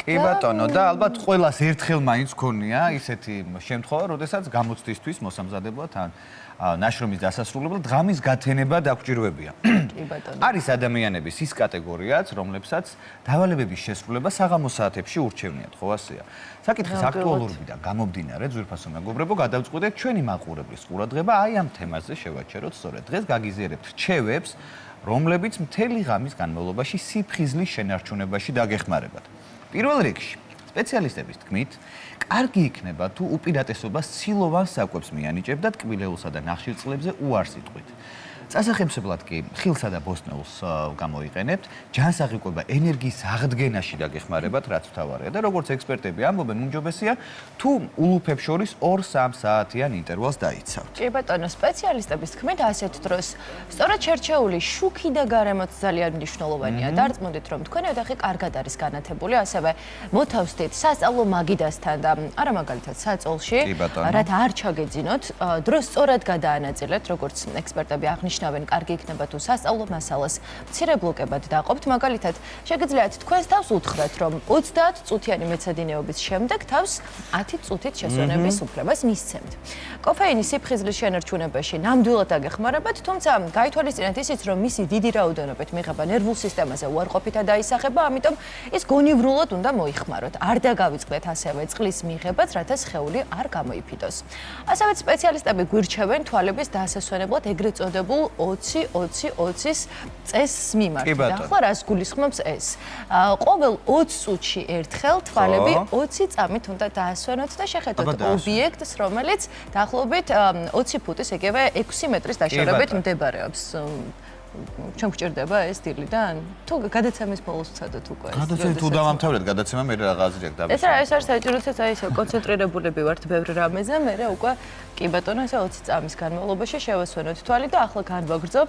კი ბატონო და ალბათ ყველას ერთხელ მაინც ქონია ისეთი შემთხვევა, როდესაც გამოცდისთვის მოსამზადებლად ან ნაშრომის დასასრულებლად ღამის გათენება დაგვჭირვებია. კი ბატონო. არის ადამიანების ის კატეგორიაც, რომლებსაც დავალებების შესრულება საღამო საათებში ურჩევნიათ, ხო ასეა. საკითხის აქტუალურობიდან გამომდინარე, ძვირფასო მეგობრებო, გადავწყვიტეთ ჩვენი მაყურებლის ყურადღება აი ამ თემაზე შევაჩეროთ სწორედ. დღეს გაგიზიარებთ რჩევებს, რომლებიც მთელი ღამის განმავლობაში სიფხიზლის შენარჩუნებაში დაგეხმარებათ. პირველ რიგში, სპეციალისტების თქმით, კარგი იქნება თუ უპირატესობას ცილოვან საკვებს მიანიჭებთ და ტკბილეულსა და ნახშირწყლებზე უარს იტყვით. წასახემსებლად კი ხილსა და ბოსტნეულს გამოიყენებთ, ჯანს აღიკვება ენერგიის აღდგენაში დაგეხმარებათ, რაც მთავარია და როგორც ექსპერტები ამბობენ, უმჯობესია თუ ულუფებს შორის 2-3 საათიან ინტერვალს დაიცავთ. კი ბატონო, სპეციალისტების თქმით ასეთ დროს სწორედ შერჩეული შუქი და გარემოც ძალიან მნიშვნელოვანია. დარწმუნდით, რომ თქვენი ოთახი კარგად არის განათებული, ასევე მოთავსდით სასწავლო მაგიდასთან და არა მაგალითად საწოლში, რათა არ ჩაგეძინოთ, დროს სწორად გადაანაწილეთ, როგორც ექსპერტები აღნიშნავენ, კარგი იქნება თუ სასწავლო მასალას მცირე ბლოკებად დაყოფთ. მაგალითად, შეგიძლიათ თქვენს თავს უთხრათ, რომ 30 წუთიანი მეცადინეობის შემდეგ თავს 10 წუთით შესვენების უფლებას მისცემთ. კოფეინი სიფხიზლის შენარჩუნებაში ნამდვილად აგეხმარებათ, თუმცა გაითვალისწინეთ ისიც, რომ მისი დიდი რაოდენობით მიღება ნერვულ სისტემაზე უარყოფითად აისახება, ამიტომ ის გონივრულად უნდა მოიხმაროთ. არ დაგავიწყდეთ ასევე წყლის მიღებაც, რათა სხეული არ გამოიფიდოს. ასევე სპეციალისტები გვირჩევენ თვალების დასასვენებლად ეგრეთ წოდებულ 20-20-20-ის წესს მიმართ. და ახლა რას გულისხმობს ეს? ყოველ 20 წუთში ერთხელ თვალები 20 წამით უნდა დაასვენოთ და შეხედოთ ობიექტს, რომელიც დაახლოებით 20 ფუტის, ეგევე 6 მეტრის დაშორებით მდებარეობს. ჩვენ გვჭირდება ეს დილიდან? თუ გადაცემის ბოლოს ვცადოთ უკვე ეს. გადაცემა თუ დავამთავრეთ, გადაცემა მე რა აზრი აქვს დავიწყოთ. ეს არის საჭირო, როდესაც აი ესე კონცენტრირებულები ვართ ბევრი რამეზე, მე უკვე კი ბატონო, ესე 20 წამის განმავლობაში შევასვენოთ თვალი და ახლა განვაგრძობ